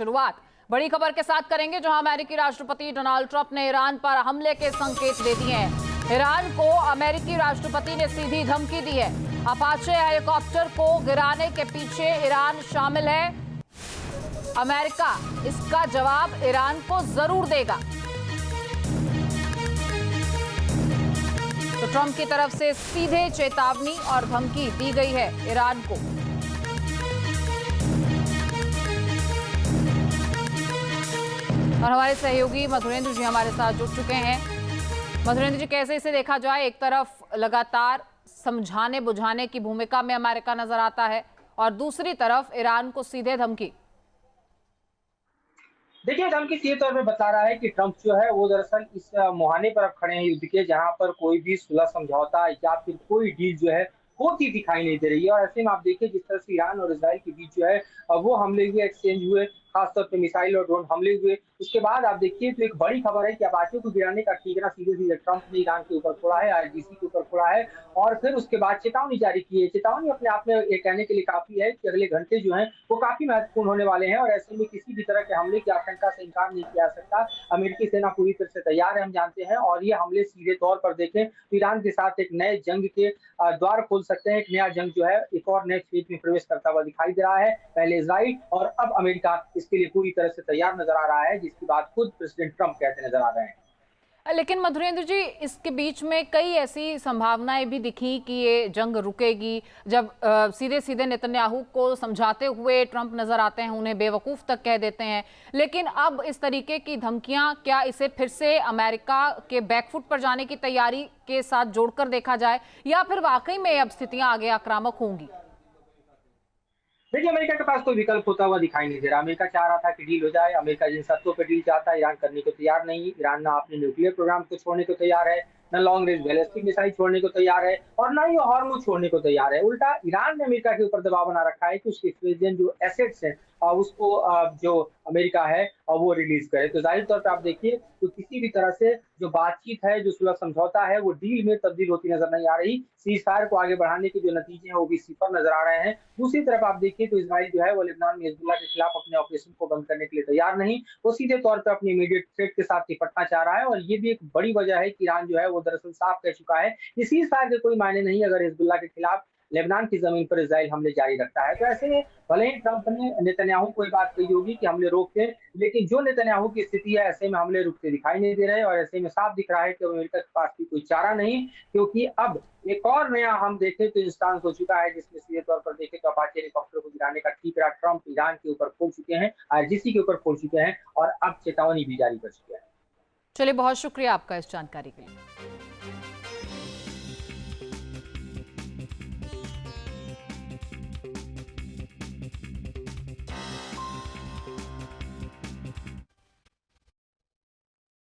शुरुआत बड़ी खबर के साथ करेंगे, जहां अमेरिकी राष्ट्रपति डोनाल्ड ट्रंप ने ईरान पर हमले के संकेत दे दिए हैं। ईरान को अमेरिकी राष्ट्रपति ने सीधी धमकी दी है। अपाचे हेलीकॉप्टर को गिराने के पीछे ईरान शामिल है। अमेरिका इसका जवाब ईरान को जरूर देगा। तो ट्रंप की तरफ से सीधे चेतावनी और धमकी दी गई है ईरान को। और हमारे सहयोगी मधुरेंद्र जी हमारे साथ जुड़ चुके हैं। मधुरेंद्र जी, कैसे इसे देखा जाए? एक तरफ लगातार समझाने बुझाने की भूमिका में अमेरिका नजर आता है और दूसरी तरफ ईरान को सीधे धमकी। देखिए, धमकी सीधे तौर पे बता रहा है कि ट्रंप जो है वो दरअसल इस मुहाने पर अब खड़े हैं युद्ध के, जहां पर कोई भी सुलह समझौता या फिर कोई डील जो है होती दिखाई नहीं दे रही है। और ऐसे में आप देखिए, जिस तरह से ईरान और इजराइल के बीच जो है वो हमले हुए, एक्सचेंज हुए, खासतौर पे मिसाइल और ड्रोन हमले हुए। उसके बाद आप देखिए तो एक बड़ी खबर है कि अपाचे को गिराने का ठिकाना सीधे सीधे ट्रंप ने ईरान के ऊपर फोड़ा है, आईआरजीसी के ऊपर फोड़ा है। और फिर उसके बाद चेतावनी जारी की है। चेतावनी अपने आप में ये कहने के लिए काफी है कि अगले घंटे जो है वो काफी महत्वपूर्ण होने वाले हैं। और ऐसे में किसी भी तरह के हमले की आशंका से इनकार नहीं किया जा सकता। अमेरिकी सेना पूरी तरह से तैयार है, हम जानते हैं। और ये हमले सीधे तौर पर देखें तो ईरान के साथ एक नए जंग के द्वार खोल सकते हैं। एक नया जंग जो है एक और नए फेज में प्रवेश करता हुआ दिखाई दे रहा है। पहले इजराइल और अब अमेरिका इसके लिए पूरी तरह से तैयार नजर आ रहा है, जिसकी बात खुद प्रेसिडेंट ट्रंप कहते नजर आ रहे हैं। लेकिन मधुरेंद्र जी, इसके बीच में कई ऐसी संभावनाएं भी दिखी कि ये जंग रुकेगी। जब सीधे सीधे नेतन्याहू को समझाते हुए ट्रंप नजर आते हैं, उन्हें बेवकूफ तक कह देते हैं। लेकिन अब इस तरीके की धमकियां, क्या इसे फिर से अमेरिका के बैकफुट पर जाने की तैयारी के साथ जोड़कर देखा जाए, या फिर वाकई में अब स्थितियां आगे आक्रामक होंगी? देखिए, अमेरिका के पास कोई विकल्प होता हुआ दिखाई नहीं दे रहा। अमेरिका चाह रहा था कि डील हो जाए। अमेरिका जिन शर्तों पर डील चाहता है, ईरान करने को तैयार नहीं। ईरान ना अपने न्यूक्लियर प्रोग्राम को छोड़ने को तैयार है, न लॉन्ग रेंज बैलिस्टिक मिसाइल छोड़ने को तैयार है, और ना ही हॉर्मुज छोड़ने को तैयार है। उल्टा ईरान ने अमेरिका के ऊपर दबाव बना रखा है कि उसके फ्यूजन जो एसेट्स हैं उसको जो अमेरिका है वो रिलीज करे। तो जाहिर तौर पर आप देखिए तो किसी भी तरह से जो बातचीत है, जो सुलह समझौता है, वो डील में तब्दील होती नजर नहीं आ रही। सीज फायर को आगे बढ़ाने के जो नतीजे हैं वो भी सिफर नजर आ रहे हैं। दूसरी तरफ आप देखिए तो इजराइल जो है वो लेबनान में हिजबुल्लाह के खिलाफ अपने ऑपरेशन को बंद करने के लिए तैयार नहीं। वो सीधे तौर पर अपनी इमीडिएट थ्रेट के साथ निपटना चाह रहा है। और ये भी एक बड़ी वजह है कि ईरान जो है वो दरअसल साफ कह चुका है कि सीज फायर के कोई मायने नहीं अगर हिजबुल्लाह के खिलाफ लेबनान की जमीन पर इजराइल हमले जारी रखता है। तो ऐसे में भले ही ट्रंप ने नेतन्याहू को ये बात कही होगी कि हमले रोक दें, लेकिन जो नेतन्याहू की स्थिति है, ऐसे में हमले रुकते दिखाई नहीं दे रहे। और ऐसे में साफ दिख रहा है कि अमेरिका के पास भी कोई चारा नहीं, क्योंकि अब एक और नया हम देखें तो इंस्टांस हो चुका है, जिसमें सीधे तौर पर देखें तो अपाचे हेलीकॉप्टर को गिराने का ठीकरा ट्रंप ईरान के ऊपर खोल चुके हैं, आईआरजीसी के ऊपर खोल चुके हैं, और अब चेतावनी भी जारी कर चुके हैं। चलिए, बहुत शुक्रिया आपका इस जानकारी के लिए।